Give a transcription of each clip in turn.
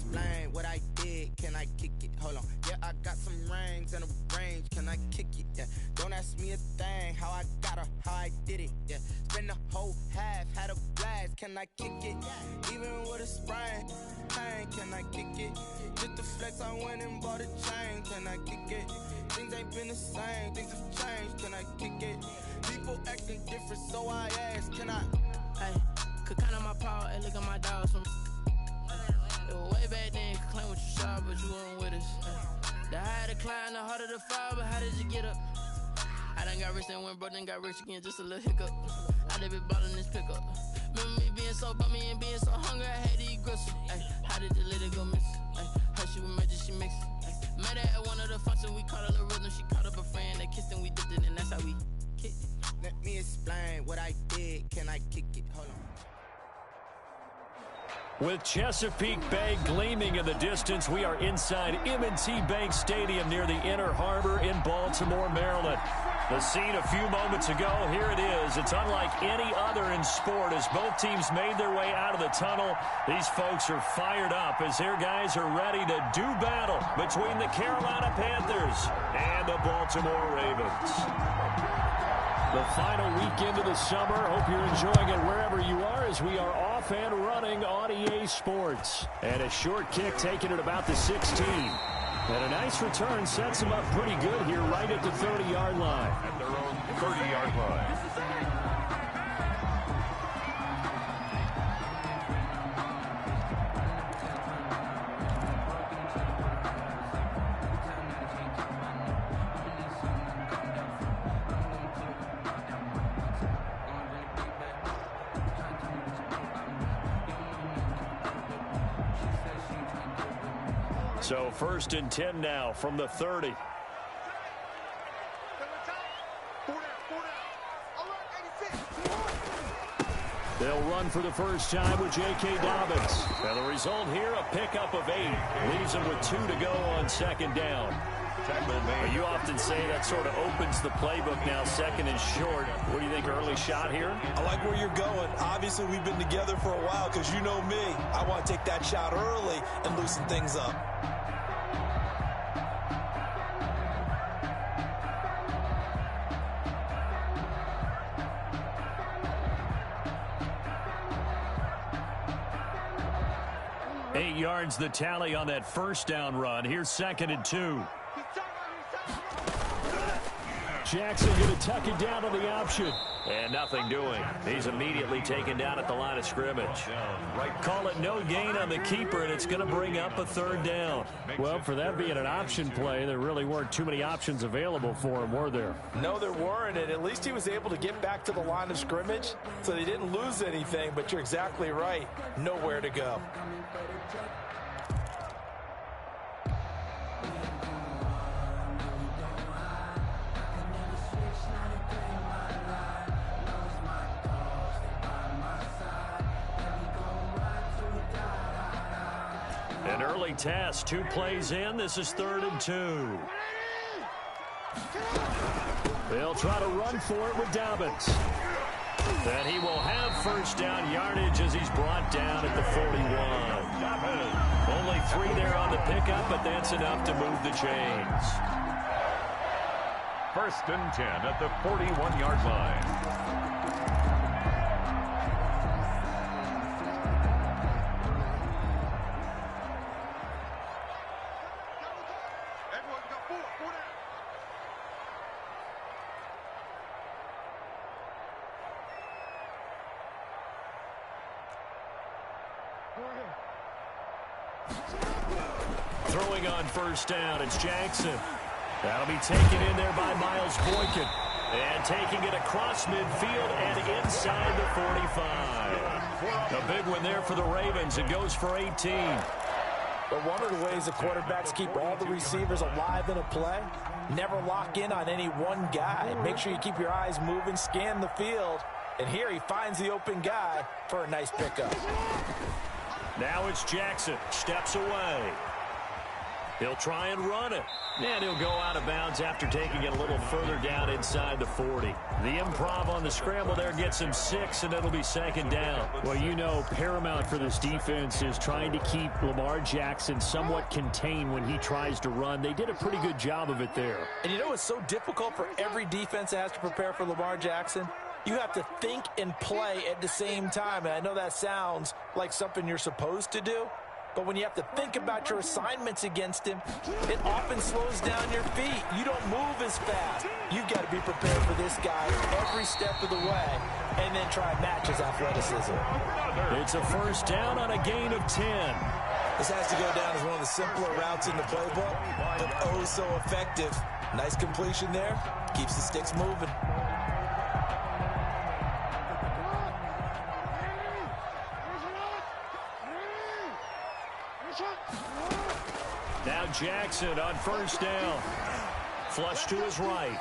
explain what I did? Can I kick it? Hold on. Yeah, I got some rings and a range. Can I kick it? Yeah. Don't ask me a thing. How I got her, how I did it. Yeah. Spend the whole half, had a blast. Can I kick it? Even with a sprain, pain. Can I kick it? Just the flex, I went and bought a chain. Can I kick it? Things ain't been the same. Things have changed. Can I kick it? People acting different, so I ask. Can I? Hey, could count on my power. Hey, look at my dogs from. It was way back then. Could claim what you saw, but you weren't with us. The higher the climb, the harder the fall. But how did you get up? I done got rich and went broke, then got rich again. Just a little hiccup. I done been ballin' this pickup. Remember me being so bummy and being so hungry, I had to eat gristle. Ay, how did the lady go miss? Ay, her she was magic, she mixed. Met her at one of the functions, we caught her the rhythm. She caught up a friend, they kissed and we dipped it, and that's how we kicked it. Let me explain what I did. Can I kick it? Hold on. With Chesapeake Bay gleaming in the distance, we are inside M&T Bank Stadium near the Inner Harbor in Baltimore, Maryland. The scene a few moments ago, here it is. It's unlike any other in sport as both teams made their way out of the tunnel. These folks are fired up as their guys are ready to do battle between the Carolina Panthers and the Baltimore Ravens. The final weekend of the summer. Hope you're enjoying it wherever you are as we are off and running on EA Sports. And a short kick taken at about the 16. And a nice return sets them up pretty good here right at the 30-yard line. At their own 30-yard line. So 1st and 10 now from the 30. They'll run for the first time with J.K. Dobbins. And the result here, a pickup of 8. Leaves them with 2 to go on 2nd down. You often say that sort of opens the playbook now, 2nd and short. What do you think, early shot here? I like where you're going. Obviously, we've been together for a while because you know me. I want to take that shot early and loosen things up. Yards the tally on that first down run. Here's 2nd and 2. Jackson going to tuck it down on the option. And nothing doing. He's immediately taken down at the line of scrimmage. Call it no gain on the keeper, and it's going to bring up a 3rd down. Well, for that being an option play, there really weren't too many options available for him, were there? No, there weren't, and at least he was able to get back to the line of scrimmage, so they didn't lose anything, but you're exactly right. Nowhere to go. An early test, 2 plays in. This is 3rd and 2. They'll try to run for it with Dobbins. And he will have first down yardage as he's brought down at the 41. Only 3 there on the pickup, but that's enough to move the chains. 1st and 10 at the 41-yard line. Throwing on first down, it's Jackson. That'll be taken in there by Miles Boykin. And taking it across midfield and inside the 45. A big one there for the Ravens. It goes for 18. But one of the ways the quarterbacks keep all the receivers alive in a play, never lock in on any one guy. Make sure you keep your eyes moving, scan the field. And here he finds the open guy for a nice pickup. Now it's Jackson. Steps away. He'll try and run it. And he'll go out of bounds after taking it a little further down inside the 40. The improv on the scramble there gets him 6, and it'll be second down. Well, you know, paramount for this defense is trying to keep Lamar Jackson somewhat contained when he tries to run. They did a pretty good job of it there. And you know what's so difficult for every defense that has to prepare for Lamar Jackson? You have to think and play at the same time. And I know that sounds like something you're supposed to do, but when you have to think about your assignments against him, it often slows down your feet. You don't move as fast. You've got to be prepared for this guy every step of the way and then try and match his athleticism. It's a first down on a gain of 10. This has to go down as one of the simpler routes in the playbook, but oh so effective. Nice completion there. Keeps the sticks moving. Now Jackson on first down. Flush to his right.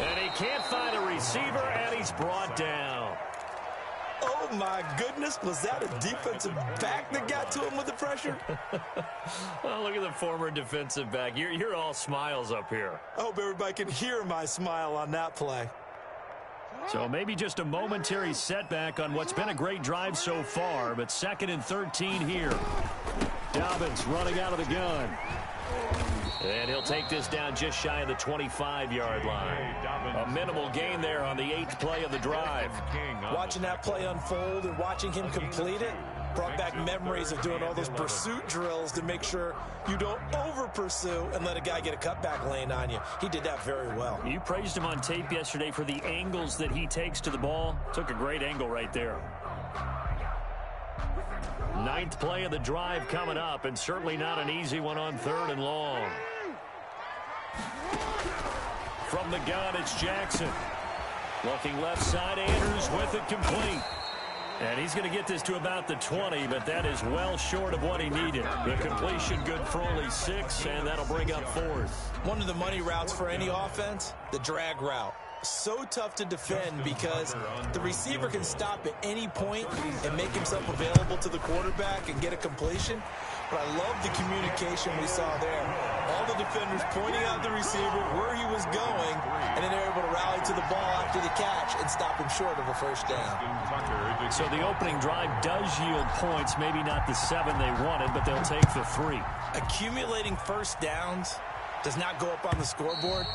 And he can't find a receiver, and he's brought down. Oh, my goodness. Was that a defensive back that got to him with the pressure? Oh, look at the former defensive back. You're all smiles up here. I hope everybody can hear my smile on that play. So maybe just a momentary setback on what's been a great drive so far, but 2nd and 13 here. Dobbins running out of the gun. And he'll take this down just shy of the 25-yard line. A minimal gain there on the 8th play of the drive. Watching that play unfold and watching him complete it brought back memories of doing all those pursuit drills to make sure you don't over-pursue and let a guy get a cutback lane on you. He did that very well. You praised him on tape yesterday for the angles that he takes to the ball. Took a great angle right there. 9th play of the drive coming up, and certainly not an easy one on 3rd and long. From the gun, it's Jackson. Looking left side, Andrews with it complete. And he's going to get this to about the 20, but that is well short of what he needed. The completion good for only 6, and that'll bring up 4th. One of the money routes for any offense, the drag route. So tough to defend because the receiver can stop at any point and make himself available to the quarterback and get a completion. But I love the communication we saw there. All the defenders pointing out the receiver, where he was going, and then they're able to rally to the ball after the catch and stop him short of a first down. So the opening drive does yield points, maybe not the 7 they wanted, but they'll take the 3. Accumulating first downs does not go up on the scoreboard,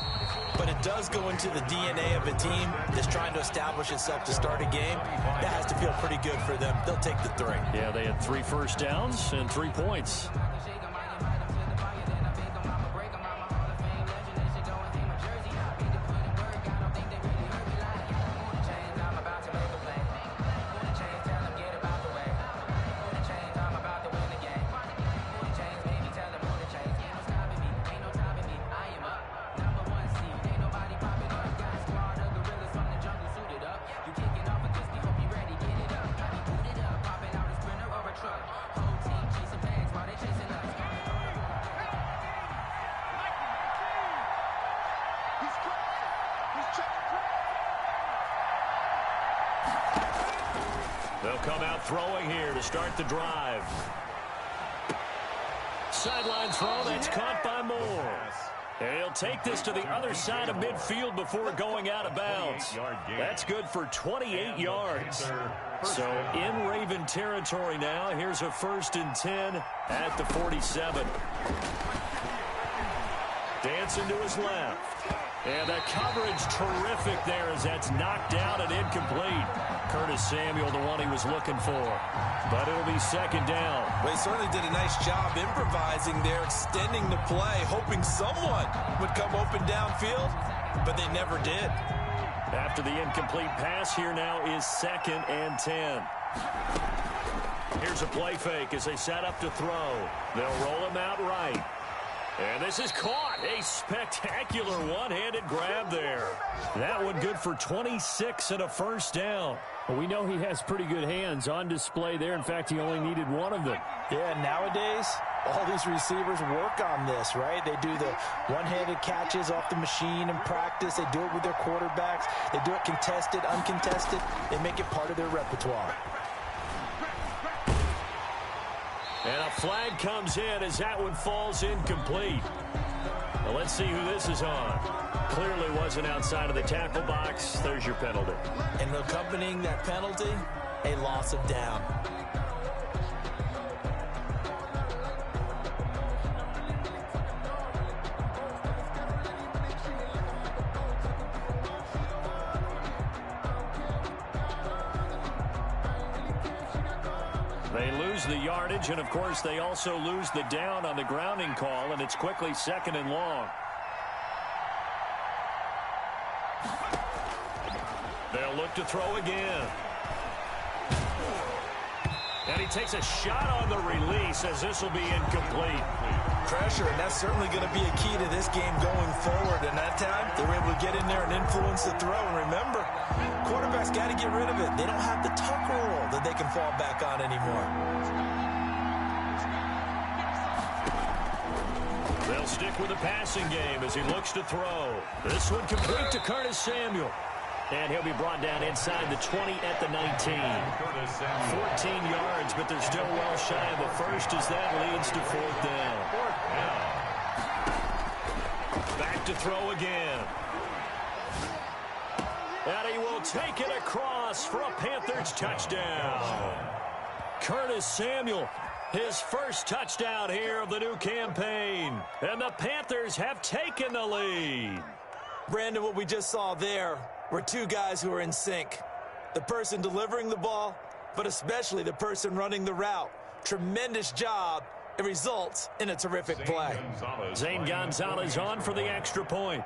but it does go into the DNA of a team that's trying to establish itself to start a game. That has to feel pretty good for them. They'll take the 3. Yeah, they had 3 first downs and 3 points. They'll come out throwing here to start the drive. Sideline throw, that's caught by Moore. And he'll take this to the other side of midfield before going out of bounds. That's good for 28 yards. So in Raven territory now, here's a 1st and 10 at the 47. Dancing to his left. And the coverage terrific there as that's knocked down and incomplete. Curtis Samuel, the one he was looking for. But it'll be 2nd down. Well, he certainly did a nice job improvising there, extending the play, hoping someone would come open downfield, but they never did. After the incomplete pass, here now is 2nd and 10. Here's a play fake as they set up to throw. They'll roll him out right. And this is caught. A spectacular one-handed grab there. That one good for 26 and a first down. Well, we know he has pretty good hands on display there. In fact, he only needed one of them. Yeah, nowadays, all these receivers work on this, right? They do the one-handed catches off the machine in practice. They do it with their quarterbacks. They do it contested, uncontested. They make it part of their repertoire. And a flag comes in as that one falls incomplete. Well, let's see who this is on. Clearly wasn't outside of the tackle box. There's your penalty. And accompanying that penalty, a loss of down. They lose the yardage, and, of course, they also lose the down on the grounding call, and it's quickly 2nd and long. They'll look to throw again. And he takes a shot on the release as this will be incomplete. Pressure, and that's certainly going to be a key to this game going forward. And that time, they were able to get in there and influence the throw. And remember, quarterbacks got to get rid of it. They don't have the tuck rule that they can fall back on anymore. They'll stick with the passing game as he looks to throw. This one complete to Curtis Samuel. And he'll be brought down inside the 20 at the 19. 14 yards, but they're still well shy of the first as that leads to 4th down. Back to throw again. And he will take it across for a Panthers touchdown. Curtis Samuel, his first touchdown here of the new campaign. And the Panthers have taken the lead. Brandon, what we just saw there were two guys who are in sync. The person delivering the ball, but especially the person running the route. Tremendous job. It results in a terrific play. Zane Gonzalez on for the extra point.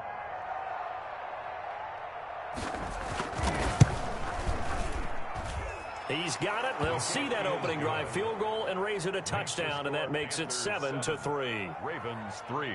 He's got it. They'll see that opening drive field goal and raise it a touchdown, and that makes it 7-3. Ravens 3.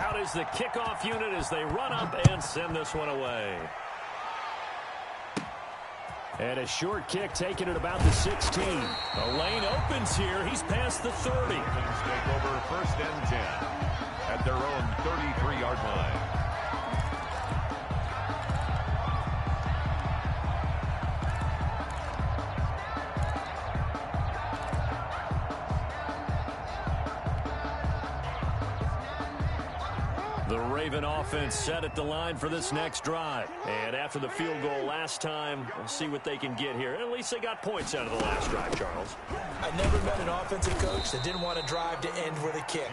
Out is the kickoff unit as they run up and send this one away. And a short kick taken at about the 16. The lane opens here. He's past the 30. Ravens take over 1st and 10 at their own 33-yard line. The Raven offense set at the line for this next drive. And after the field goal last time, we'll see what they can get here. At least they got points out of the last drive, Charles. I never met an offensive coach that didn't want to drive to end with a kick.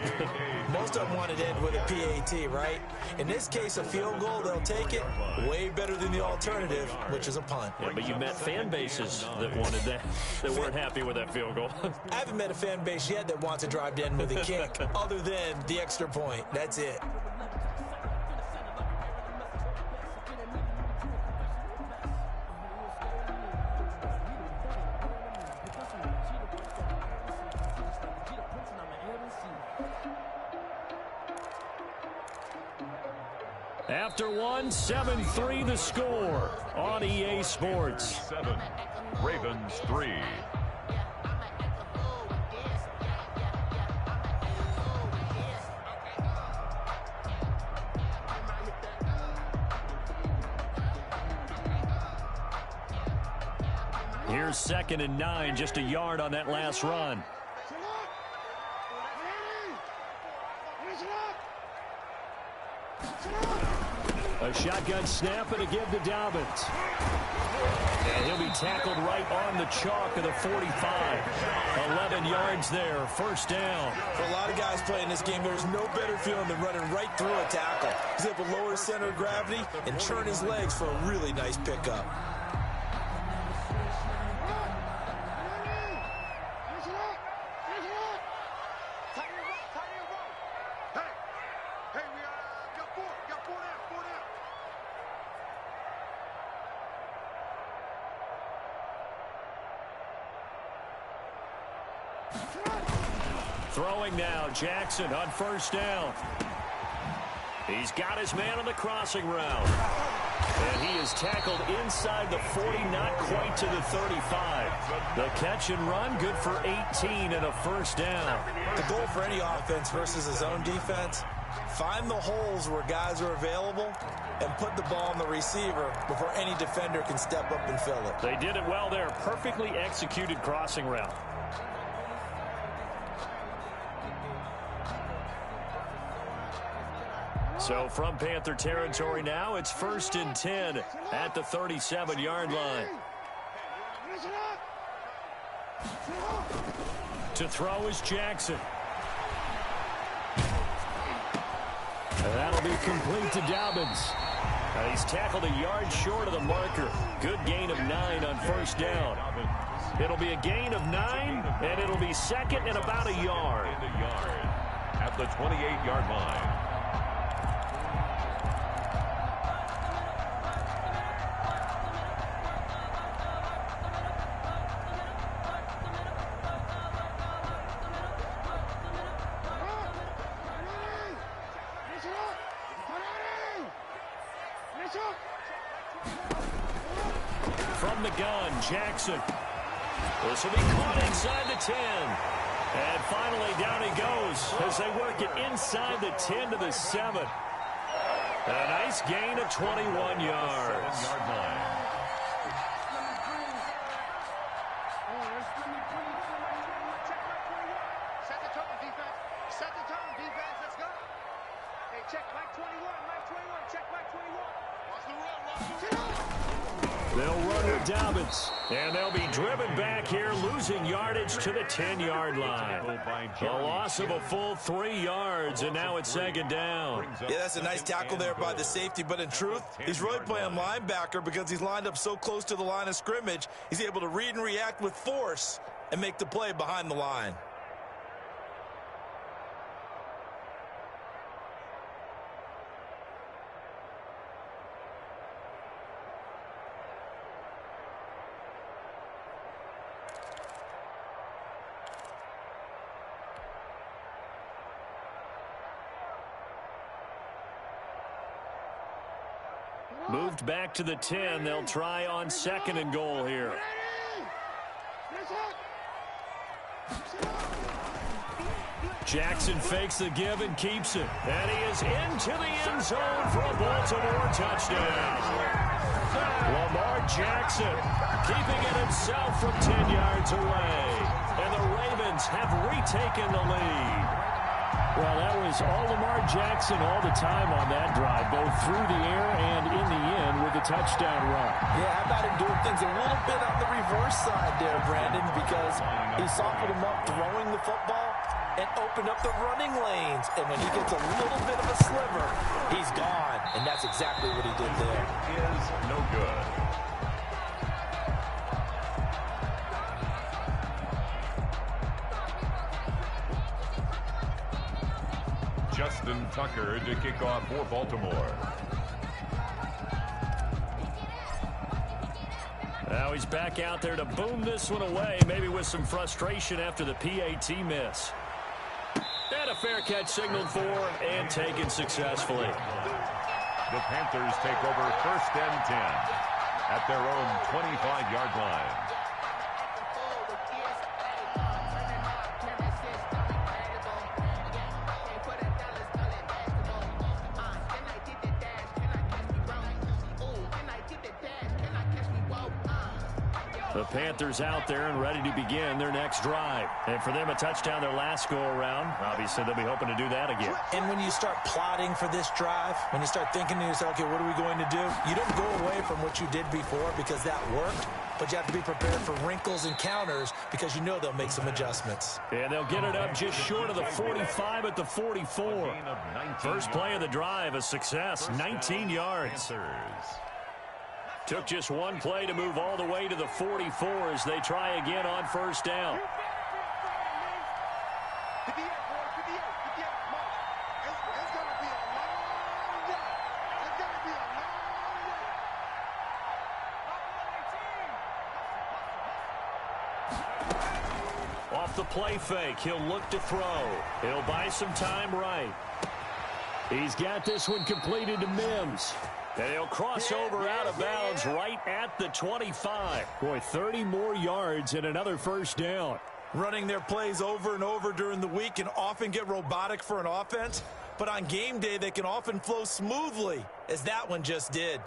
Most of them wanted to end with a PAT, right? In this case, a field goal, they'll take it. Way better than the alternative, which is a punt. Yeah, but you met fan bases that wanted that, that weren't happy with that field goal. I haven't met a fan base yet that wants to drive to end with a kick, other than the extra point. That's it. After one, 7-3 the score on EA Sports. 7. Ravens 3. Here's 2nd and 9, just a yard on that last run. A shotgun snap and a give to Dobbins. And he'll be tackled right on the chalk of the 45. 11 yards there, 1st down. For a lot of guys playing this game, there's no better feeling than running right through a tackle. He's able to lower his center of gravity and turn his legs for a really nice pickup. Throwing now, Jackson on 1st down. He's got his man on the crossing route. And he is tackled inside the 40, not quite to the 35. The catch and run, good for 18 and a first down. The goal for any offense versus his own defense, find the holes where guys are available and put the ball on the receiver before any defender can step up and fill it. They did it well there. Perfectly executed crossing route. So from Panther territory now, it's 1st and 10 at the 37-yard line. To throw is Jackson. And that'll be complete to Dobbins. He's tackled a yard short of the marker. Good gain of 9 on first down. It'll be a gain of 9, and it'll be second and about a yard. At the 28-yard line. From the gun, Jackson. This will be caught inside the 10. And finally, down he goes as they work it inside the 10 to the 7. A nice gain of 21 yards. Set the tone, defense. Set the tone, defense. Let's go. Hey, check Mike 21. Mike 21. Check Mike 21. Watch the run. Watch the run. They'll run with Dobbins, and they'll be driven back here, losing yardage to the 10-yard line. A loss of a full 3 yards, and now it's second down. Yeah, that's a nice tackle there by the safety, but in truth, he's really playing linebacker because he's lined up so close to the line of scrimmage, he's able to read and react with force and make the play behind the line. Moved back to the 10. They'll try on 2nd and goal here. Jackson fakes the give and keeps it. And he is into the end zone for a Baltimore touchdown. Lamar Jackson keeping it himself from 10 yards away. And the Ravens have retaken the lead. Well, that was all Lamar Jackson all the time on that drive, both through the air and in the end with a touchdown run. Yeah, how about him doing things a little bit on the reverse side there, Brandon, because he softened him up throwing the football and opened up the running lanes. And when he gets a little bit of a sliver, he's gone. And that's exactly what he did there. Is no good. Justin Tucker to kick off for Baltimore. Now he's back out there to boom this one away, maybe with some frustration after the PAT miss. And a fair catch signaled for and taken successfully. The Panthers take over 1st and 10 at their own 25-yard line. The Panthers out there and ready to begin their next drive. And for them, a touchdown their last go-around. Obviously, they'll be hoping to do that again. And when you start plotting for this drive, when you start thinking to yourself, okay, what are we going to do? You don't go away from what you did before because that worked, but you have to be prepared for wrinkles and counters because you know they'll make some adjustments. And they'll get it up just short of the 45 at the 44. First play of the drive, a success, 19 yards. Took just one play to move all the way to the 44 as they try again on first down. Off the play fake, he'll look to throw. He'll buy some time right. He's got this one completed to Mims. And he'll cross over out of bounds right at the 25. Boy, 30 more yards and another first down. Running their plays over and over during the week can often get robotic for an offense, but on game day they can often flow smoothly, as that one just did.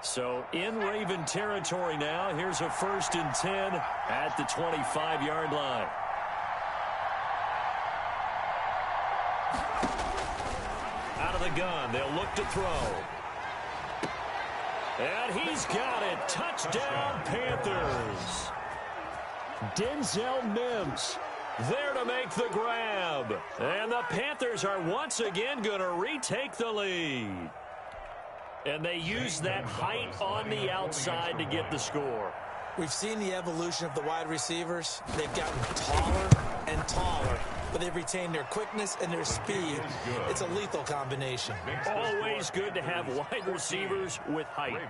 So in Raven territory now. Here's a 1st and 10 at the 25-yard line. Out of the gun, they'll look to throw. And he's got it. Touchdown, Panthers. Denzel Mims there to make the grab. And the Panthers are once again going to retake the lead. And they use that height on the outside to get the score. We've seen the evolution of the wide receivers. They've gotten taller and taller, but they've retained their quickness and their speed. It's a lethal combination. Always good to have wide receivers with height.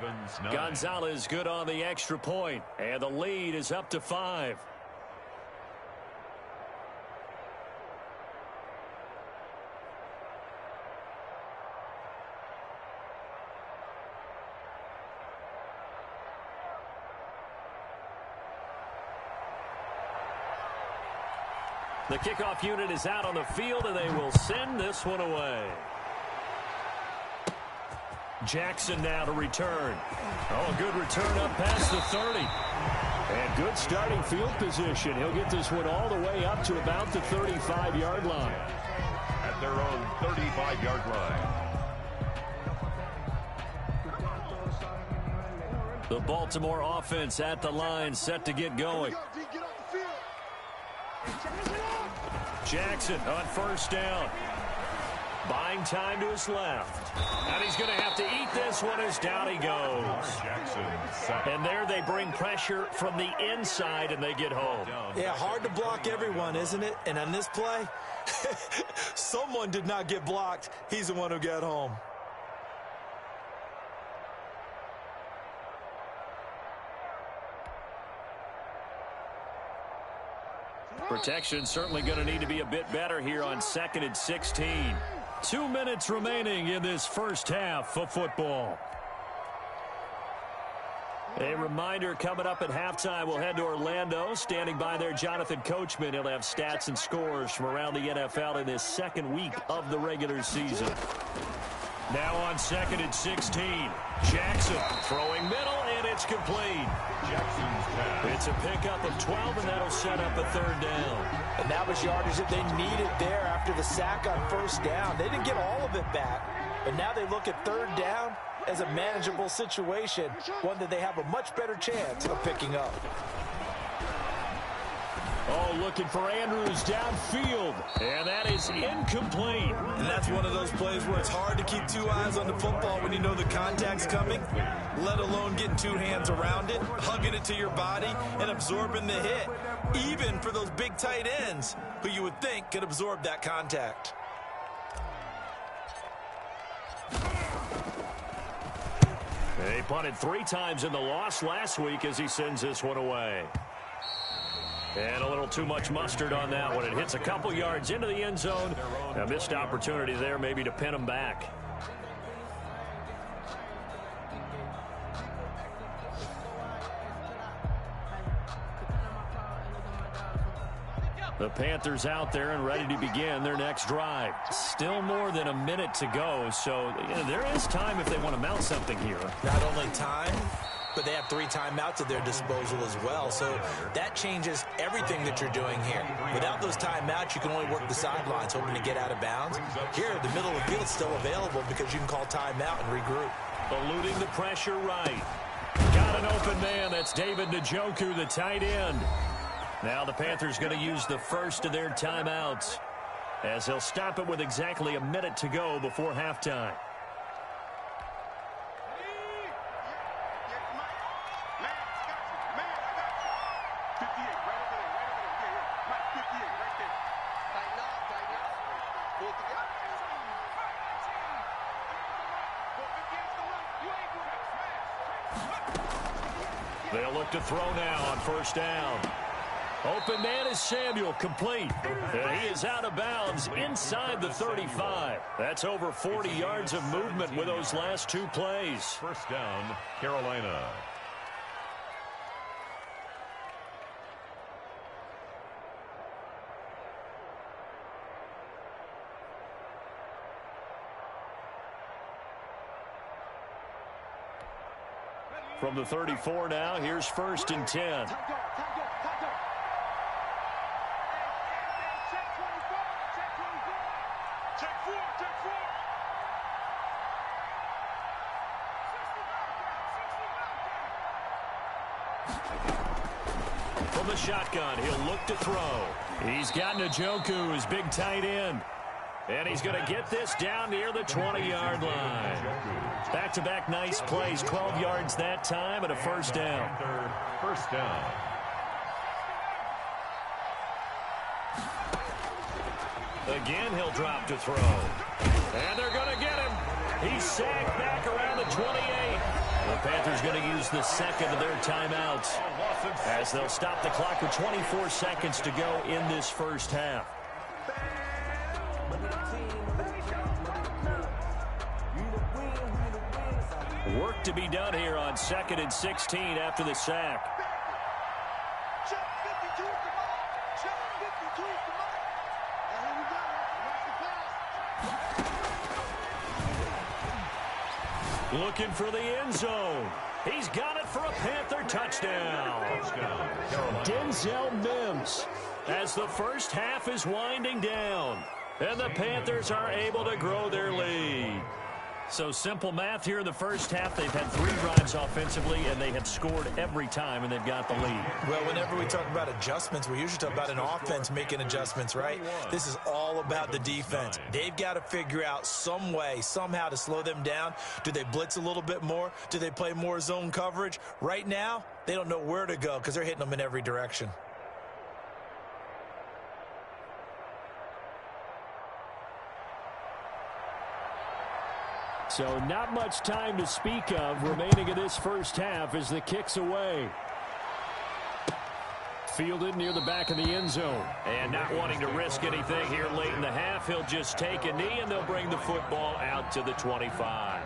Gonzalez good on the extra point, and the lead is up to 5. The kickoff unit is out on the field, and they will send this one away. Jackson now to return. Oh, a good return up past the 30. And good starting field position. He'll get this one all the way up to about the 35-yard line. At their own 35-yard line. The Baltimore offense at the line, set to get going. Jackson on 1st down. Buying time to his left. And he's going to have to eat this one as down he goes. And there they bring pressure from the inside, and they get home. Yeah, hard to block everyone, isn't it? And on this play, someone did not get blocked. He's the one who got home. Protection certainly going to need to be a bit better here on 2nd and 16. 2 minutes remaining in this first half of football. A reminder coming up at halftime, we'll head to Orlando. Standing by there, Jonathan Coachman. He'll have stats and scores from around the NFL in this second week of the regular season. Now on 2nd and 16. Jackson throwing middle, and it's complete. It's a pickup of 12, and that'll set up a 3rd down. And that was yardage that they needed there after the sack on 1st down. They didn't get all of it back, but now they look at 3rd down as a manageable situation, one that they have a much better chance of picking up. Oh, looking for Andrews downfield. And that is incomplete. And that's one of those plays where it's hard to keep 2 eyes on the football when you know the contact's coming, let alone getting 2 hands around it, hugging it to your body, and absorbing the hit, even for those big tight ends who you would think could absorb that contact. They punted 3 times in the loss last week as he sends this one away. And a little too much mustard on that one. It hits a couple yards into the end zone. A missed opportunity there maybe to pin him back. The Panthers out there and ready to begin their next drive. Still more than a minute to go, so there is time if they want to mount something here. Not only time, but they have 3 timeouts at their disposal as well. So that changes everything that you're doing here. Without those timeouts, you can only work the sidelines, hoping to get out of bounds. Here, the middle of the field's still available because you can call timeout and regroup. Eluding the pressure right. Got an open man. That's David Njoku, the tight end. Now the Panthers going to use the first of their timeouts as they'll stop it with exactly a minute to go before halftime. They'll look to throw now on 1st down. Open man is Samuel, complete. And he is out of bounds inside the 35. That's over 40 yards of movement with those last two plays. First down, Carolina. From the 34 now, here's 1st and 10. From the shotgun, he'll look to throw. He's got Njoku, his big tight end. And he's going to get this down near the 20-yard line. Back-to-back nice plays, 12 yards that time, and a first down. First down. Again, he'll drop to throw. And they're going to get him. He's sacked back around the 28. The Panthers going to use the second of their timeouts as they'll stop the clock with 24 seconds to go in this first half. Work to be done here on 2nd and 16 after the sack. Looking for the end zone. He's got it for a Panther touchdown. Denzel Mims as the first half is winding down. And the Panthers are able to grow their lead. So simple math here in the first half. They've had 3 drives offensively, and they have scored every time, and they've got the lead. Well, whenever we talk about adjustments, we usually talk about an offense making adjustments, right? This is all about the defense. They've got to figure out some way, somehow to slow them down. Do they blitz a little bit more? Do they play more zone coverage? Right now, they don't know where to go because they're hitting them in every direction. So not much time to speak of remaining in this first half as the kick's away. Fielded near the back of the end zone. And not wanting to risk anything here late in the half, he'll just take a knee and they'll bring the football out to the 25.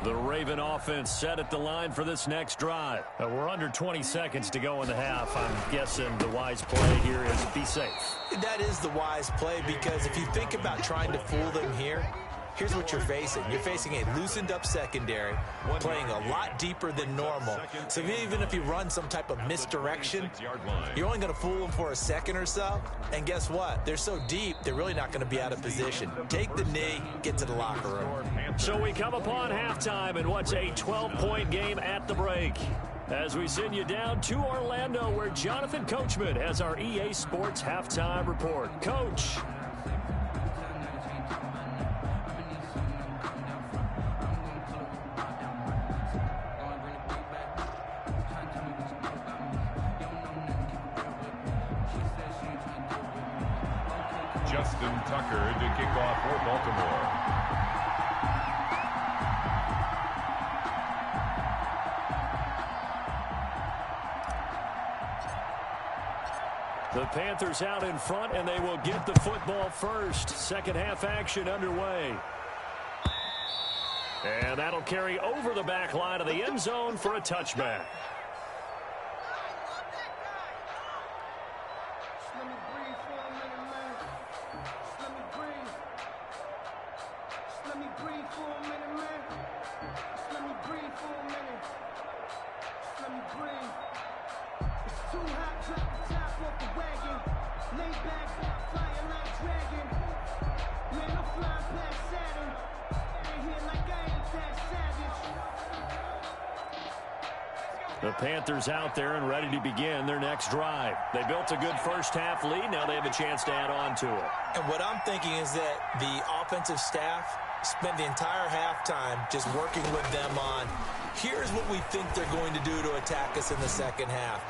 The Raven offense set at the line for this next drive. We're under 20 seconds to go in the half. I'm guessing the wise play here is be safe. That is the wise play because if you think about trying to fool them here, here's what you're facing. You're facing a loosened up secondary, playing a lot deeper than normal. So even if you run some type of misdirection, you're only going to fool them for a second or so. And guess what? They're so deep, they're really not going to be out of position. Take the knee, get to the locker room. So we come upon halftime in what's a 12-point game at the break. As we send you down to Orlando, where Jonathan Coachman has our EA Sports halftime report. Coach. Justin Tucker to kick off for Baltimore. The Panthers out in front, and they will get the football first. Second half action underway. And that'll carry over the back line of the end zone for a touchback. The Panthers out there and ready to begin their next drive. They built a good first half lead. Now they have a chance to add on to it. And what I'm thinking is that the offensive staff spent the entire halftime just working with them on, here's what we think they're going to do to attack us in the second half.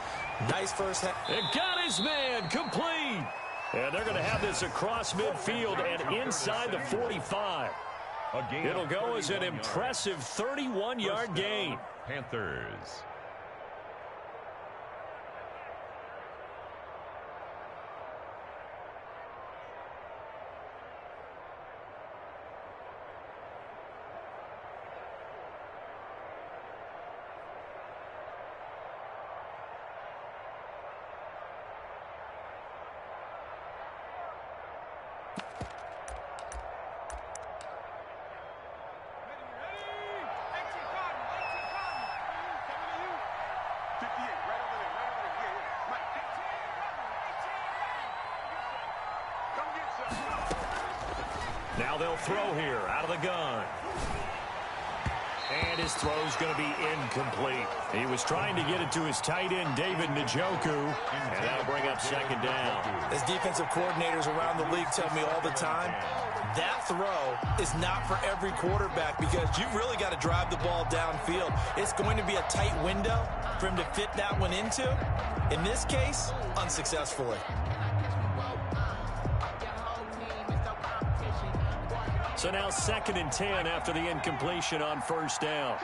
Nice first half. And got his man complete. And they're going to have this across midfield and inside the 45. It'll go as an impressive 31-yard gain. Panthers. Now they'll throw here out of the gun. And his throw's going to be incomplete. He was trying to get it to his tight end, David Njoku, and that'll bring up second down. As defensive coordinators around the league tell me all the time, that throw is not for every quarterback because you've really got to drive the ball downfield. It's going to be a tight window for him to fit that one into. In this case, unsuccessfully. So now 2nd and 10 after the incompletion on first down.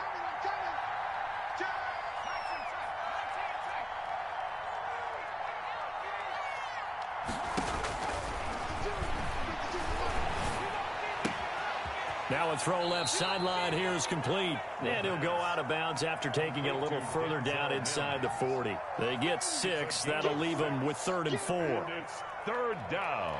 Now a throw left sideline here is complete. And he'll go out of bounds after taking it a little further down inside the 40. They get 6. That'll leave them with 3rd and 4. And it's 3rd down.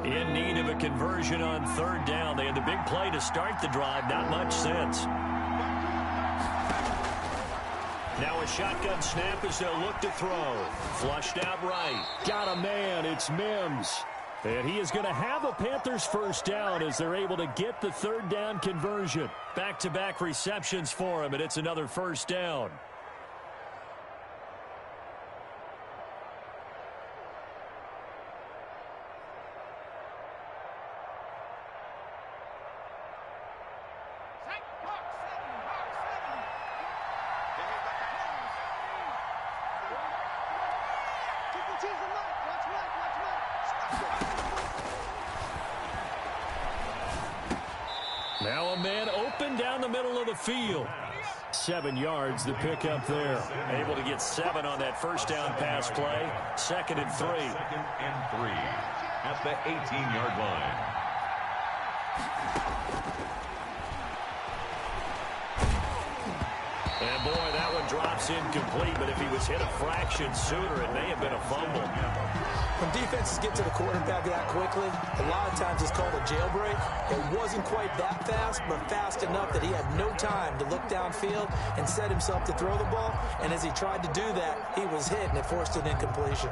In need of a conversion on 3rd down. They had the big play to start the drive. Not much since. Now a shotgun snap as they'll look to throw. Flushed out right. Got a man. It's Mims. And he is going to have a Panthers first down as they're able to get the 3rd down conversion. Back-to-back receptions for him, and it's another first down. Now a man open down the middle of the field. 7 yards the pickup there. Able to get 7 on that first down pass play. 2nd and 3. 2nd and 3 at the 18-yard line. And boy, that one drops incomplete, but if he was hit a fraction sooner, it may have been a fumble. When defenses get to the quarterback that quickly, a lot of times it's called a jailbreak. It wasn't quite that fast, but fast enough that he had no time to look downfield and set himself to throw the ball. And as he tried to do that, he was hit, and it forced an incompletion.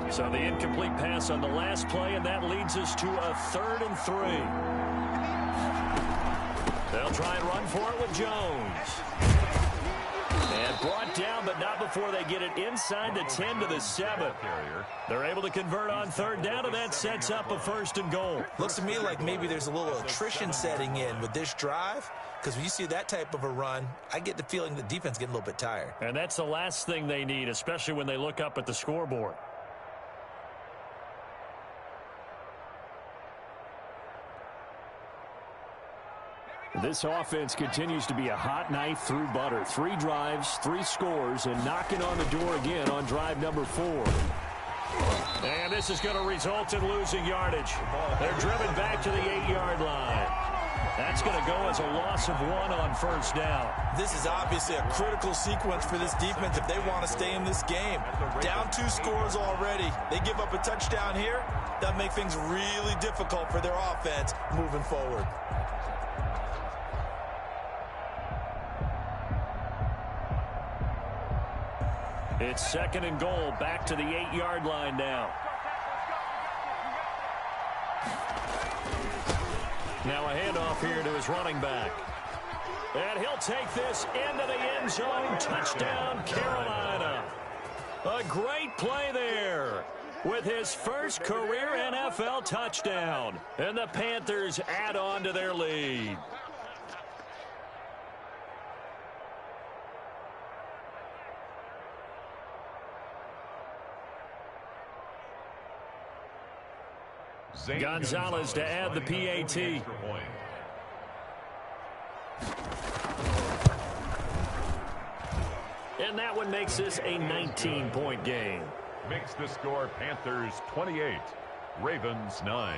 So the incomplete pass on the last play, and that leads us to a 3rd and 3. They'll try and run for it with Jones. And brought down, but not before they get it inside the 10 to the 7. They're able to convert on 3rd down, and that sets up a 1st and goal. Looks to me like maybe there's a little attrition setting in with this drive, because when you see that type of a run, I get the feeling the defense getting a little bit tired. And that's the last thing they need, especially when they look up at the scoreboard. This offense continues to be a hot knife through butter. 3 drives, 3 scores, and knocking on the door again on drive number 4. And this is going to result in losing yardage. They're driven back to the 8-yard line. That's going to go as a loss of 1 on first down. This is obviously a critical sequence for this defense if they want to stay in this game. Down 2 scores already. They give up a touchdown here. That'll make things really difficult for their offense moving forward. It's 2nd and goal, back to the 8-yard line now. Now a handoff here to his running back. And he'll take this into the end zone. Touchdown, Carolina. A great play there with his first career NFL touchdown. And the Panthers add on to their lead. Gonzalez to add the PAT. And that one makes this a 19-point game. Makes the score Panthers 28, Ravens 9.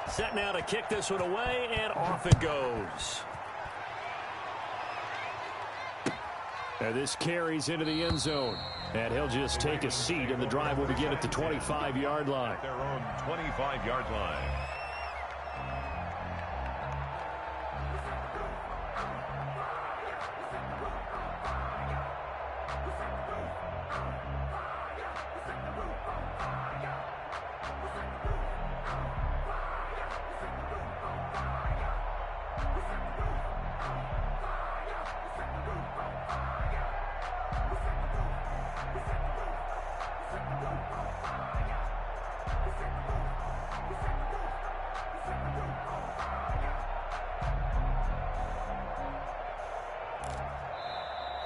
Set now to kick this one away, and off it goes. And this carries into the end zone. And he'll just take a seat, and the drive will begin at the 25-yard line. Their own 25-yard line.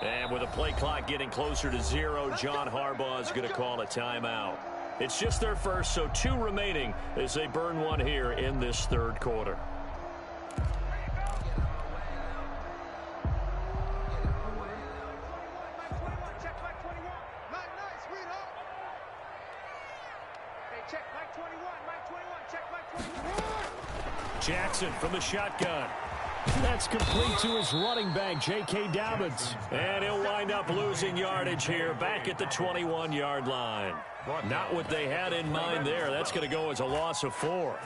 And with the play clock getting closer to 0, John Harbaugh is going to call a timeout. It's just their first, so 2 remaining as they burn one here in this third quarter. Jackson from the shotgun. That's complete to his running back, J.K. Dobbins. And he'll wind up losing yardage here back at the 21-yard line. Not what they had in mind there. That's going to go as a loss of 4.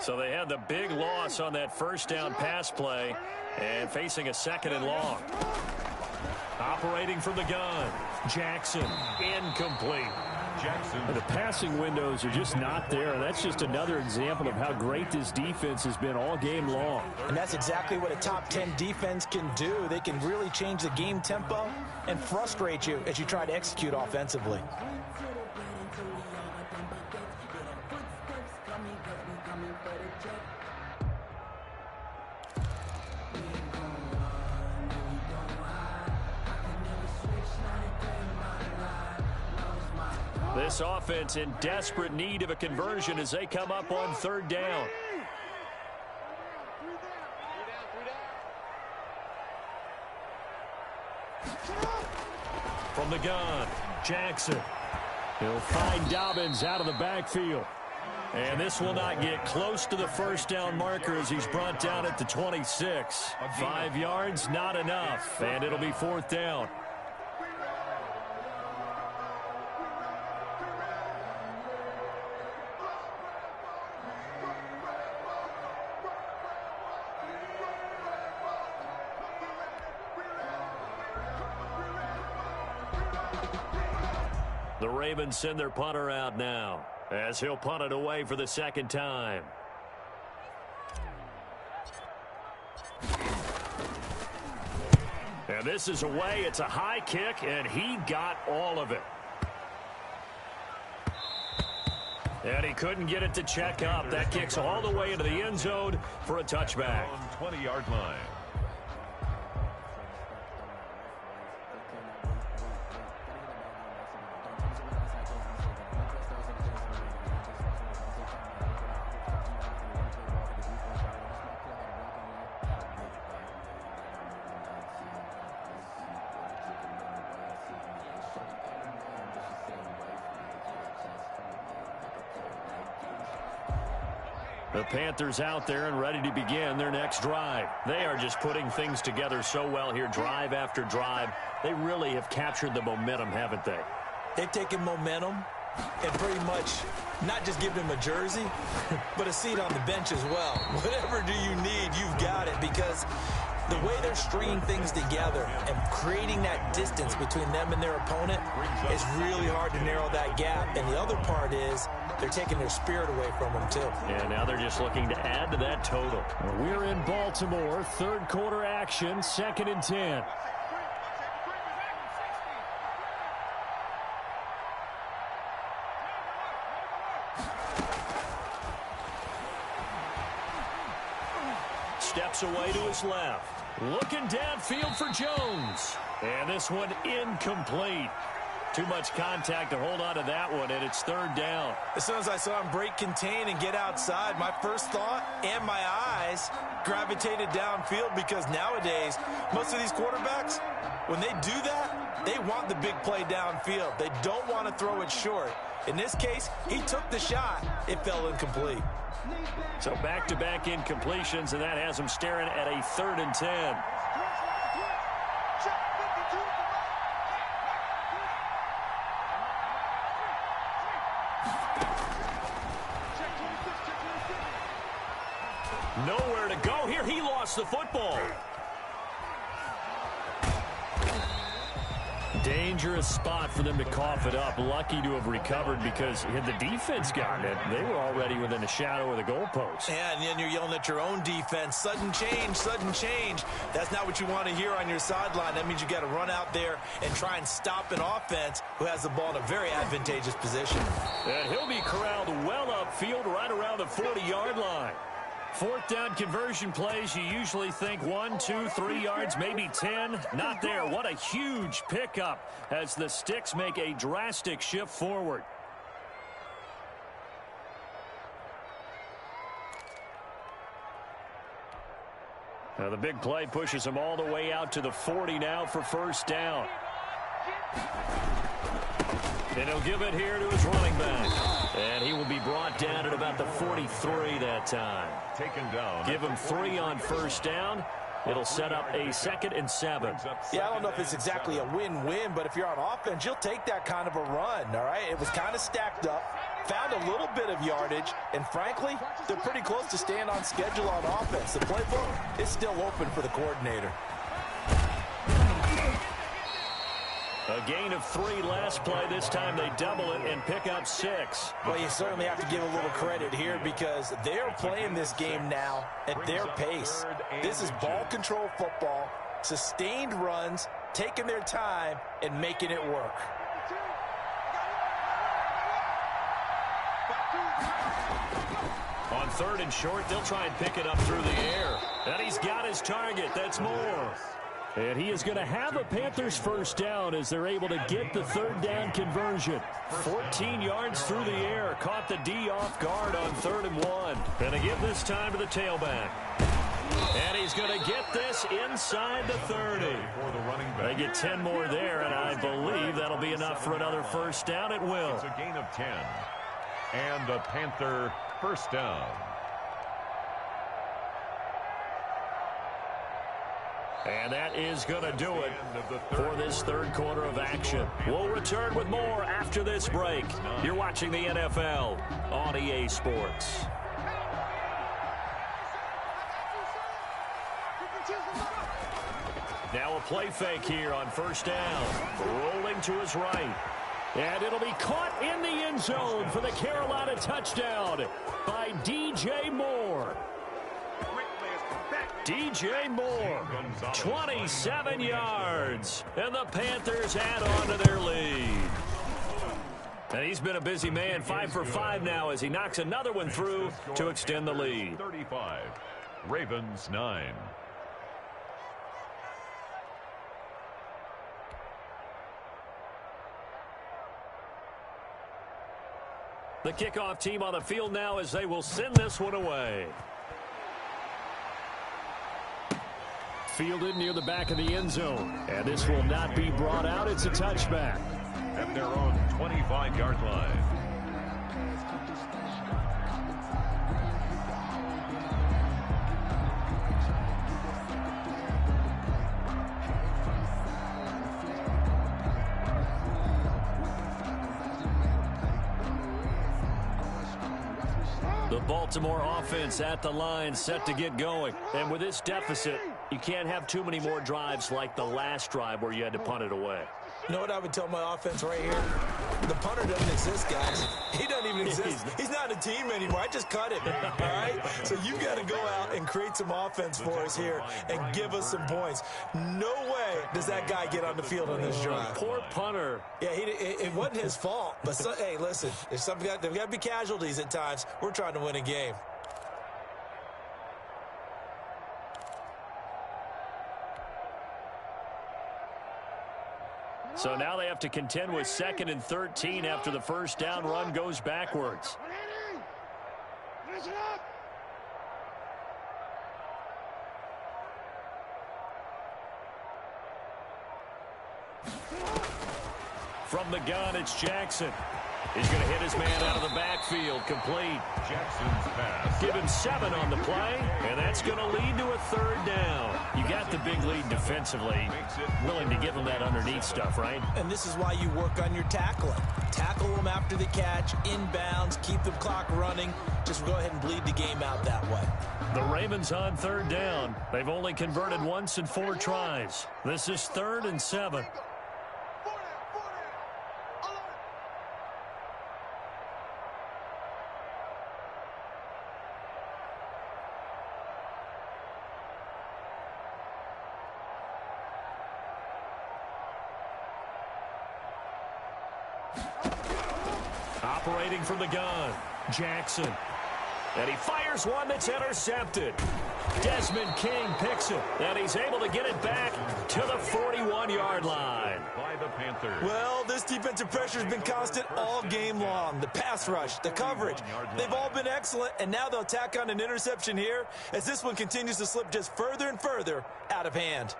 So they had the big loss on that first down pass play and facing a 2nd and long. Operating from the gun, Jackson, incomplete. The passing windows are just not there, and that's just another example of how great this defense has been all game long. And that's exactly what a top 10 defense can do. They can really change the game tempo and frustrate you as you try to execute offensively. This offense in desperate need of a conversion as they come up on 3rd down. From the gun, Jackson. He'll find Dobbins out of the backfield. And this will not get close to the first down marker as he's brought down at the 26. 5 yards, not enough, and it'll be 4th down. The Ravens send their punter out now as he'll punt it away for the 2nd time. And this is away. It's a high kick, and he got all of it. And he couldn't get it to check up. That kicks all the way into the end zone for a touchback. 20-yard line. The Panthers out there and ready to begin their next drive. They are just putting things together so well here, drive after drive. They really have captured the momentum, haven't they? They've taken momentum and pretty much not just give him a jersey, but a seat on the bench as well. Whatever do you need, you've got it, because the way they're stringing things together and creating that distance between them and their opponent is really hard to narrow that gap. And the other part is they're taking their spirit away from them, too. And now they're just looking to add to that total. We're in Baltimore, third quarter action, 2nd and 10. Steps away to his left. Looking downfield for Jones. And this one incomplete. Too much contact to hold on to that one, and it's 3rd down. As soon as I saw him break contain and get outside, my first thought and my eyes gravitated downfield, because nowadays, most of these quarterbacks, when they do that, they want the big play downfield. They don't want to throw it short. In this case, he took the shot. It fell incomplete. So back-to-back incompletions, and that has him staring at a 3rd and 10. Nowhere to go here. He lost the football. Dangerous spot for them to cough it up. Lucky to have recovered, because had the defense gotten it, they were already within a shadow of the goalpost. Yeah, and then you're yelling at your own defense. Sudden change, sudden change. That's not what you want to hear on your sideline. That means you got to run out there and try and stop an offense who has the ball in a very advantageous position. And he'll be corralled well upfield right around the 40-yard line. 4th down conversion plays, you usually think 1, 2, 3 yards, maybe 10. Not there. What a huge pickup as the Sticks make a drastic shift forward. Now the big play pushes him all the way out to the 40 now for 1st down. And he'll give it here to his running back. And he will be brought down at about the 43 that time. Taken down. Give him 3 on 1st down. It'll set up a 2nd and 7. Yeah, I don't know if it's exactly a win-win, but if you're on offense, you'll take that kind of a run, all right? It was kind of stacked up, found a little bit of yardage, and frankly, they're pretty close to staying on schedule on offense. The playbook is still open for the coordinator. A gain of 3 last play. This time they double it and pick up 6. Well, you certainly have to give a little credit here, because they're playing this game now at their pace. This is ball control football, sustained runs, taking their time, and making it work. On 3rd and short, they'll try and pick it up through the air. And he's got his target. That's Moore. And he is going to have a Panthers 1st down as they're able to get the 3rd down conversion. 14 yards through the air. Caught the D off guard on 3rd and 1. And they give this time to the tailback. And he's going to get this inside the 30. They get 10 more there, and I believe that'll be enough for another 1st down. It will. It's a gain of 10. And a Panther 1st down. And that is going to do it for this 3rd quarter of action. We'll return with more after this break. You're watching the NFL on EA Sports. Now a play fake here on 1st down. Rolling to his right. And it'll be caught in the end zone for the Carolina touchdown by DJ Moore. DJ Moore, 27 yards, and the Panthers add on to their lead. And he's been a busy man, 5 for 5 now as he knocks another one through to extend the lead. 35, Ravens 9. The kickoff team on the field now as they will send this one away. Fielded near the back of the end zone. And this will not be brought out. It's a touchback. At their own 25-yard line. The Baltimore offense at the line, set to get going. And with this deficit, you can't have too many more drives like the last drive where you had to punt it away. You know what I would tell my offense right here? The punter doesn't exist, guys. He doesn't even exist. He's not a team anymore. I just cut him, all right? So you've got to go out and create some offense for us here and give us some points. No way does that guy get on the field on this drive. Poor punter. Yeah, it wasn't his fault. But, hey, listen, there's got to be casualties at times. We're trying to win a game. So now they have to contend with 2nd and 13 after the first down run goes backwards. From the gun, it's Jackson. He's going to hit his man out of the backfield, complete. Jackson's pass. Give him 7 on the play, and that's going to lead to a 3rd down. You got the big lead defensively. Willing to give him that underneath stuff, right? And this is why you work on your tackling. Tackle them after the catch, inbounds, keep the clock running. Just go ahead and bleed the game out that way. The Ravens on 3rd down. They've only converted once in 4 tries. This is 3rd and 7. Operating from the gun, Jackson. And he fires one that's intercepted. Desmond King picks it, and he's able to get it back to the 41-yard line. By the Panthers. Well, this defensive pressure has been constant all game long. The pass rush, the coverage, they've all been excellent, and now they'll tack on an interception here as this one continues to slip just further and further out of hand.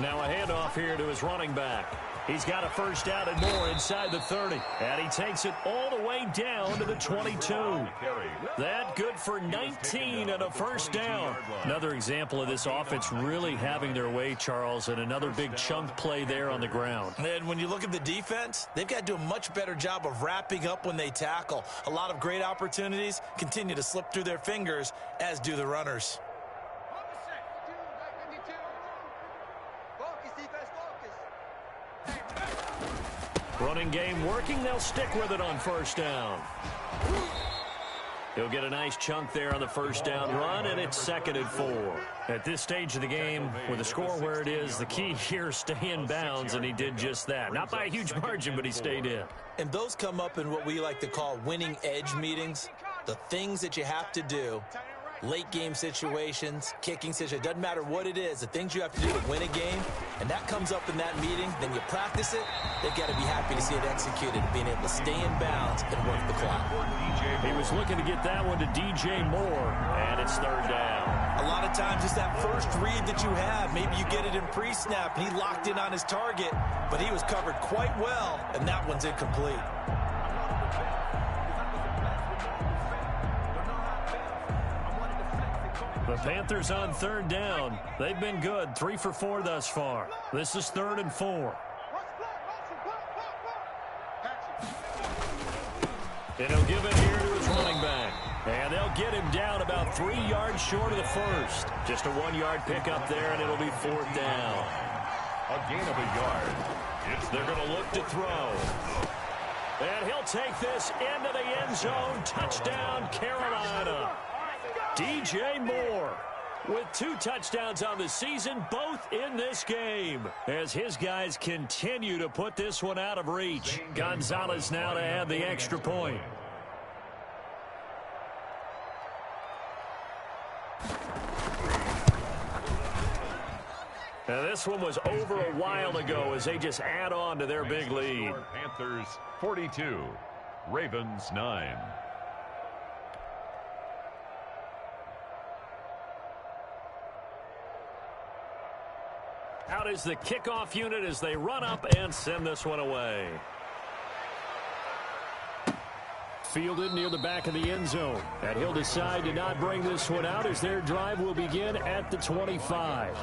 Now a handoff here to his running back. He's got a first down and more inside the 30. And he takes it all the way down to the 22. That good for 19 and a first down. Another example of this offense really having their way, Charles, and another big chunk play there on the ground. And when you look at the defense, they've got to do a much better job of wrapping up when they tackle. A lot of great opportunities continue to slip through their fingers, as do the runners. Running game working. They'll stick with it on first down. He'll get a nice chunk there on the first down run, and it's 2nd and 4. At this stage of the game, with the score where it is, the key here is stay in bounds, and he did just that. Not by a huge margin, but he stayed in. And those come up in what we like to call winning edge meetings. The things that you have to do. Late game situations, kicking situations, doesn't matter what it is, the things you have to do to win a game, and that comes up in that meeting, then you practice it, they've got to be happy to see it executed, being able to stay in bounds and work the clock. He was looking to get that one to DJ Moore, and it's 3rd down. A lot of times it's that first read that you have. Maybe you get it in pre-snap, and he locked in on his target, but he was covered quite well, and that one's incomplete. The Panthers on 3rd down. They've been good, 3 for 4 thus far. This is 3rd and 4. And he'll give it here to his running back. And they'll get him down about 3 yards short of the first. Just a 1-yard pickup there, and it'll be 4th down. A gain of a yard. They're going to look to throw. And he'll take this into the end zone. Touchdown, Carolina. DJ Moore with 2 touchdowns on the season, both in this game, as his guys continue to put this one out of reach. Gonzalez now to add the extra point. Now this one was over a while ago as they just add on to their big lead. Panthers 42, Ravens 9. Out is the kickoff unit as they run up and send this one away. fielded near the back of the end zone. And he'll decide to not bring this one out as their drive will begin at the 25.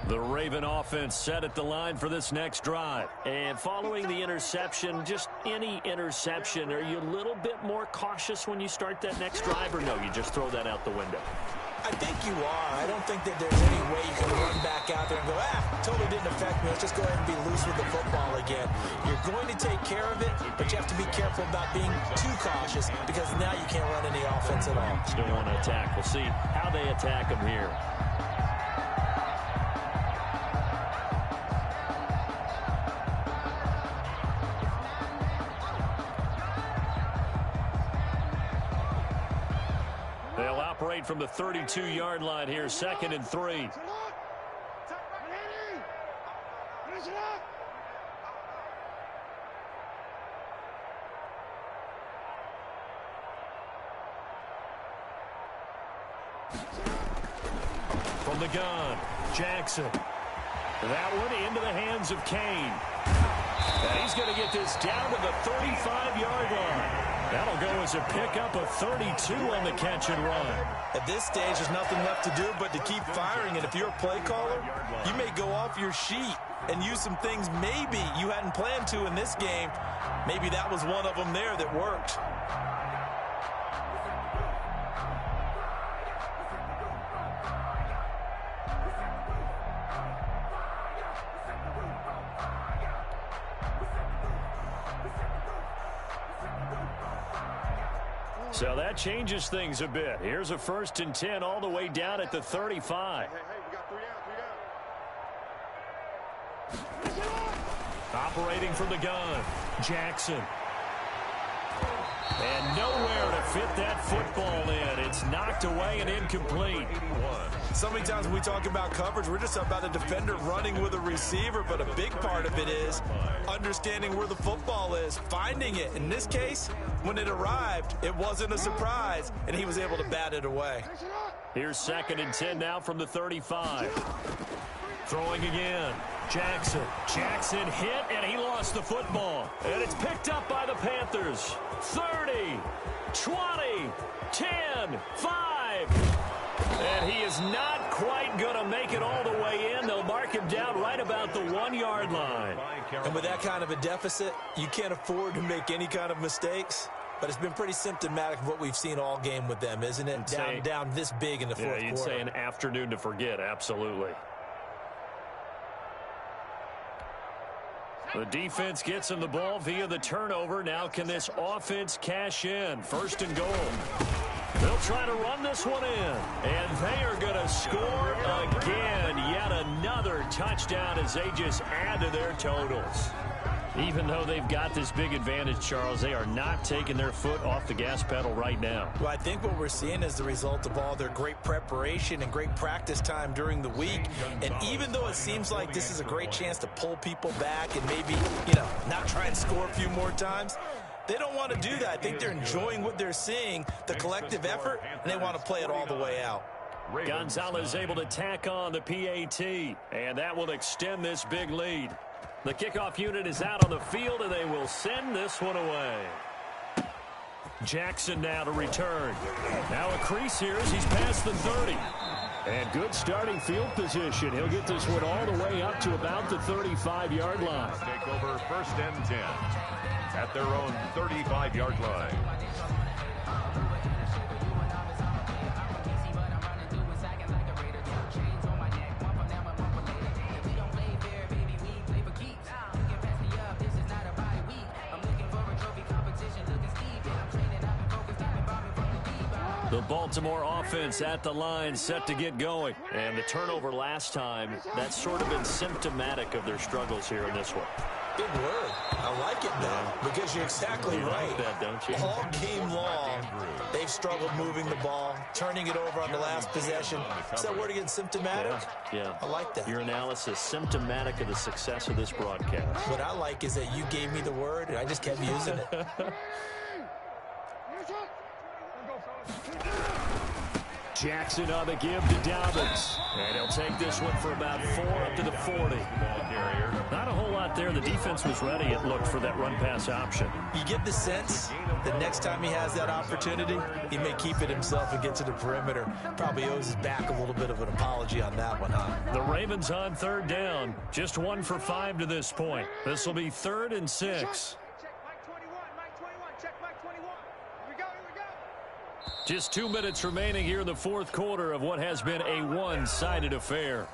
The Raven offense set at the line for this next drive. And following the interception, just any interception, are you a little bit more cautious when you start that next drive, or no, you just throw that out the window? I think you are. I don't think that there's any way you can run back out there and go, totally didn't affect me. Let's just go ahead and be loose with the football again. You're going to take care of it, but you have to be careful about being too cautious because now you can't run any offense at all. Still want to attack. We'll see how they attack them here. They'll operate from the 32-yard line here, 2nd and 3. From the gun, Jackson. That one into the hands of Kane. And he's going to get this down to the 35-yard line. That'll go as a pickup of 32 on the catch and run. At this stage, there's nothing left to do but to keep firing. And if you're a play caller, you may go off your sheet and use some things maybe you hadn't planned to in this game. Maybe that was one of them there that worked. So that changes things a bit. Here's a 1st and 10 all the way down at the 35. Hey, we got 3 down. Operating from the gun, Jackson. And nowhere to fit that football in. It's knocked away and incomplete. So many times when we talk about coverage, we're just about a defender running with a receiver, but a big part of it is understanding where the football is, finding it. In this case, when it arrived, it wasn't a surprise, and he was able to bat it away. Here's 2nd and 10 now from the 35. Throwing again. Jackson. Jackson hit, and he lost the football. And it's picked up by the Panthers. 30, 20, 10, 5. And he is not quite going to make it all the way in. They'll mark him down right about the 1-yard line. And with that kind of a deficit, you can't afford to make any kind of mistakes. But it's been pretty symptomatic of what we've seen all game with them, isn't it? Down this big in the fourth quarter. Yeah, you'd say an afternoon to forget, absolutely. The defense gets him the ball via the turnover. Now can this offense cash in? 1st and goal. They'll try to run this one in. And they are going to score again. Yet another touchdown as they just add to their totals. Even though they've got this big advantage, Charles, they are not taking their foot off the gas pedal right now. Well, I think what we're seeing is the result of all their great preparation and great practice time during the week. And even though it seems like this is a great chance to pull people back and maybe, not try and score a few more times, they don't want to do that. I think they're enjoying what they're seeing, the collective effort, and they want to play it all the way out. Gonzalez able to tack on the PAT, and that will extend this big lead. The kickoff unit is out on the field, and they will send this one away. Jackson now to return. Now a crease here as he's past the 30. And good starting field position. He'll get this one all the way up to about the 35-yard line. Take over 1st and 10 at their own 35-yard line. The Baltimore offense at the line, set to get going. And the turnover last time, that's sort of been symptomatic of their struggles here in this one. Big word. I like it, though, because you're exactly right. Like that, don't you? All game long, they've struggled moving the ball, turning it over on the last possession. Is that word again, symptomatic? Yeah. I like that. Your analysis, symptomatic of the success of this broadcast. What I like is that you gave me the word, and I just kept using it. Jackson on the give to Dobbins. And he'll take this one for about 4 up to the 40. Not a whole lot there. The defense was ready, it looked, for that run-pass option. You get the sense that next time he has that opportunity, he may keep it himself and get to the perimeter. Probably owes his back a little bit of an apology on that one, huh? The Ravens on 3rd down. Just 1 for 5 to this point. This will be 3rd and 6. Just 2 minutes remaining here in the 4th quarter of what has been a one-sided affair.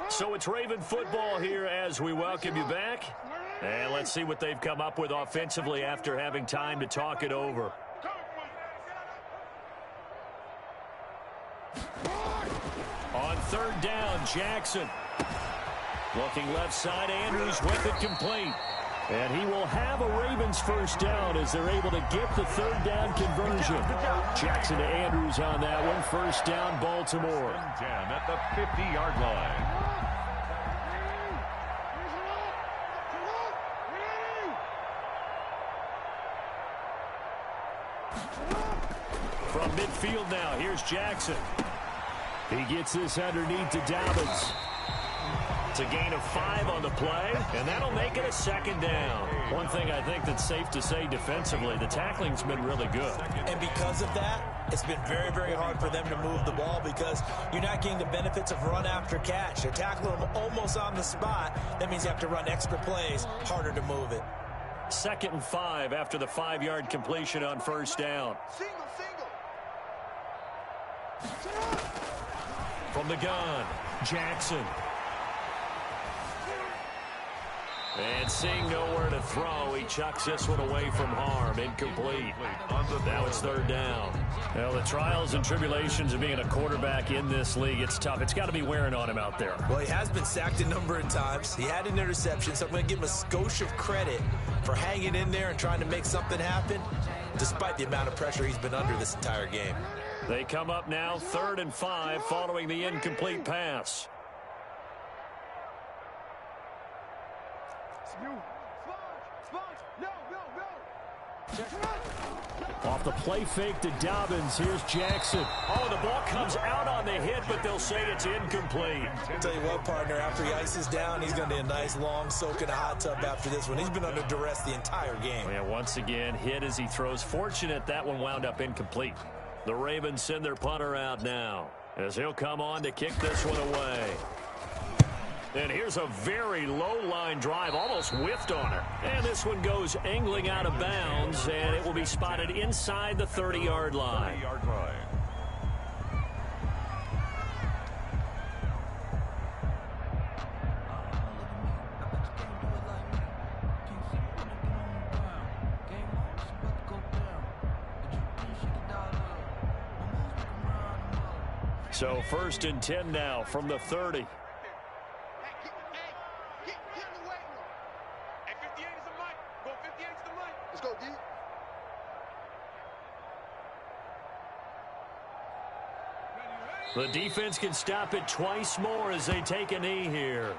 So it's Raven football here as we welcome you back. And let's see what they've come up with offensively after having time to talk it over. On 3rd down, Jackson. Looking left side, Andrews with it complete. And he will have a Ravens first down as they're able to get the 3rd down conversion. Jackson to Andrews on that one. First down, Baltimore. 10 at the 50-yard line. From midfield now, here's Jackson. He gets this underneath to Dobbins. It's a gain of 5 on the play, and that'll make it a 2nd down. One thing I think that's safe to say defensively, the tackling's been really good. And because of that, it's been very, very hard for them to move the ball because you're not getting the benefits of run after catch. They're tackling them almost on the spot. That means you have to run extra plays, harder to move it. 2nd and 5 after the 5-yard completion on first down. From the gun, Jackson. And seeing nowhere to throw, he chucks this one away from harm. Incomplete. Now it's 3rd down. Well, the trials and tribulations of being a quarterback in this league, it's tough. It's got to be wearing on him out there. Well, he has been sacked a number of times. He had an interception, so I'm going to give him a skosh of credit for hanging in there and trying to make something happen, despite the amount of pressure he's been under this entire game. They come up now 3rd and 5 following the incomplete pass. Off the play fake to Dobbins, here's Jackson. Oh, the ball comes out on the hit, but they'll say it's incomplete. I'll tell you what, partner, after he ices down, he's going to be a nice long soak in a hot tub after this one. He's been under duress the entire game. Yeah, once again, hit as he throws. Fortunate that one wound up incomplete. The Ravens send their punter out now as he'll come on to kick this one away. And here's a very low line drive, almost whiffed on her. And this one goes angling out of bounds, and it will be spotted inside the 30-yard line. So 1st and 10 now from the 30. The defense can stop it twice more as they take a knee here.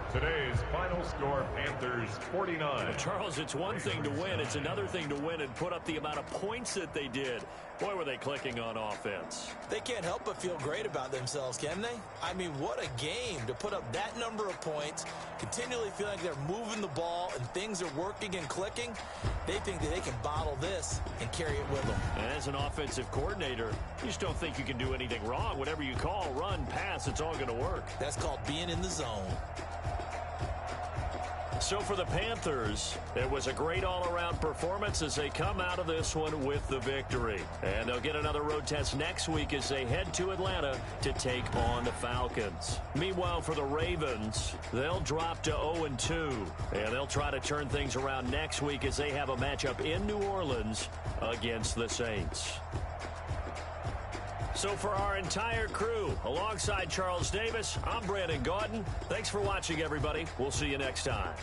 Today's final score, Panthers 49. Well, Charles, it's one thing to win. It's another thing to win and put up the amount of points that they did. Boy, were they clicking on offense. They can't help but feel great about themselves, can they? I mean, what a game to put up that number of points, continually feeling like they're moving the ball and things are working and clicking. They think that they can bottle this and carry it with them. And as an offensive coordinator, you just don't think you can do anything wrong. Whatever you call, run, pass, it's all going to work. That's called being in the zone. So for the Panthers, it was a great all-around performance as they come out of this one with the victory. And they'll get another road test next week as they head to Atlanta to take on the Falcons. Meanwhile, for the Ravens, they'll drop to 0-2. And they'll try to turn things around next week as they have a matchup in New Orleans against the Saints. So for our entire crew, alongside Charles Davis, I'm Brandon Gaudin. Thanks for watching, everybody. We'll see you next time.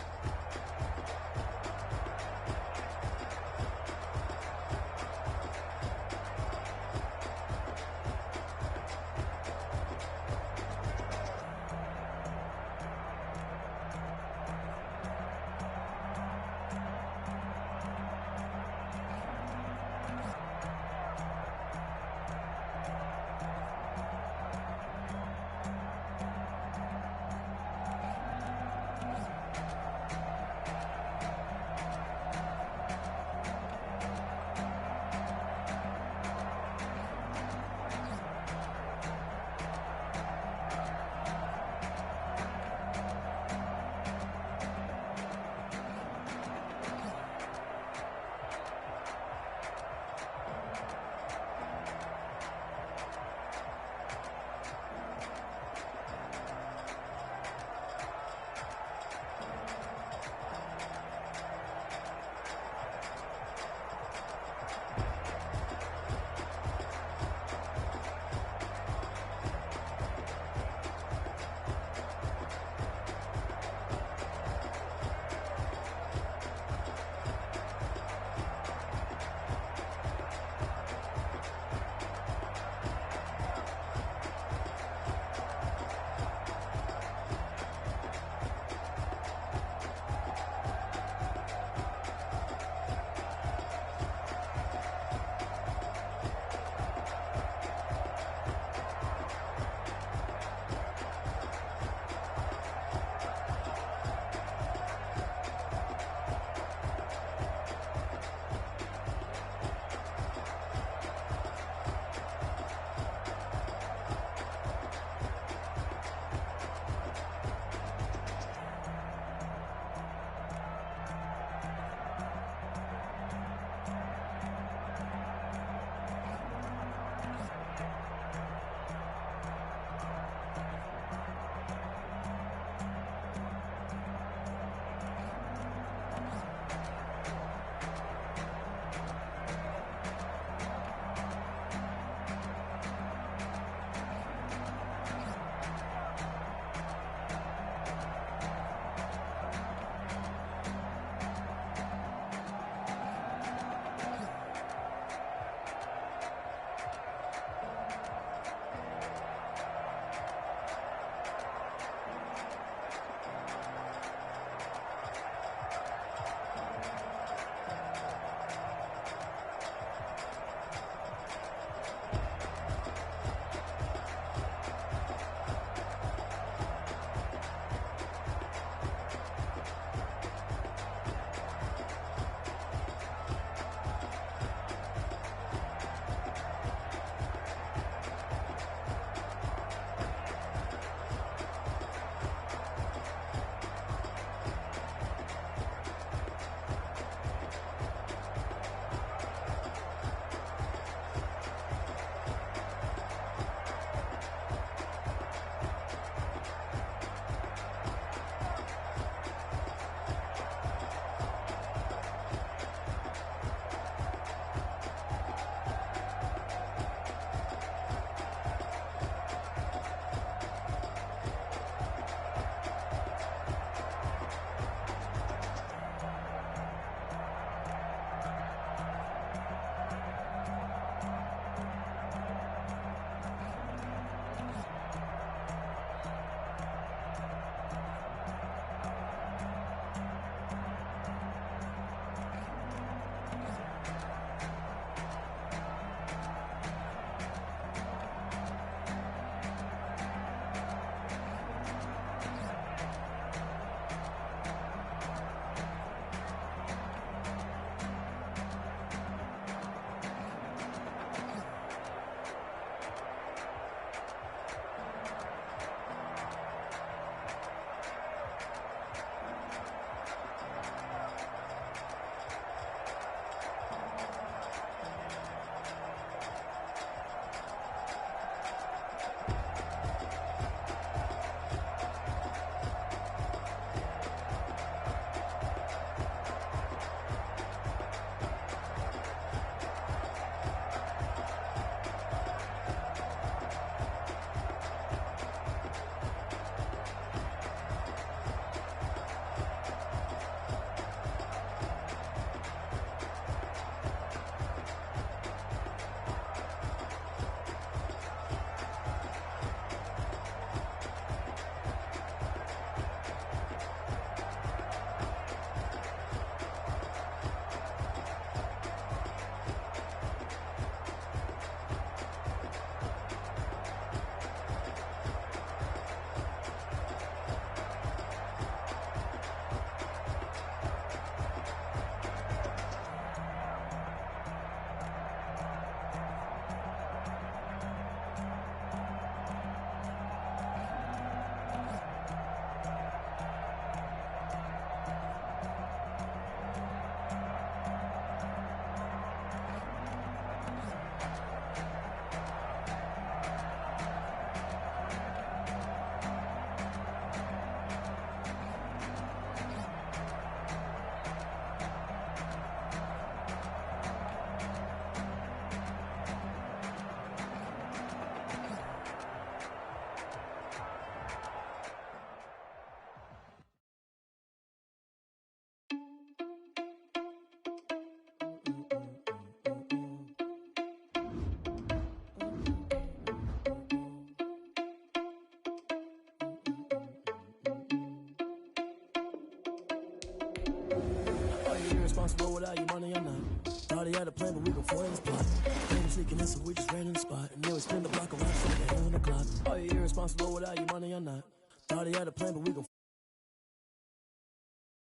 irresponsible without your money or not. Thought he had a plan, but we gon' foil his plot. Came sneaking in, so we just ran in the spot. And yeah, we spin the block around, so we got 11 o'clock. Oh, you irresponsible without your money or not. Thought he had a plan, but we gon'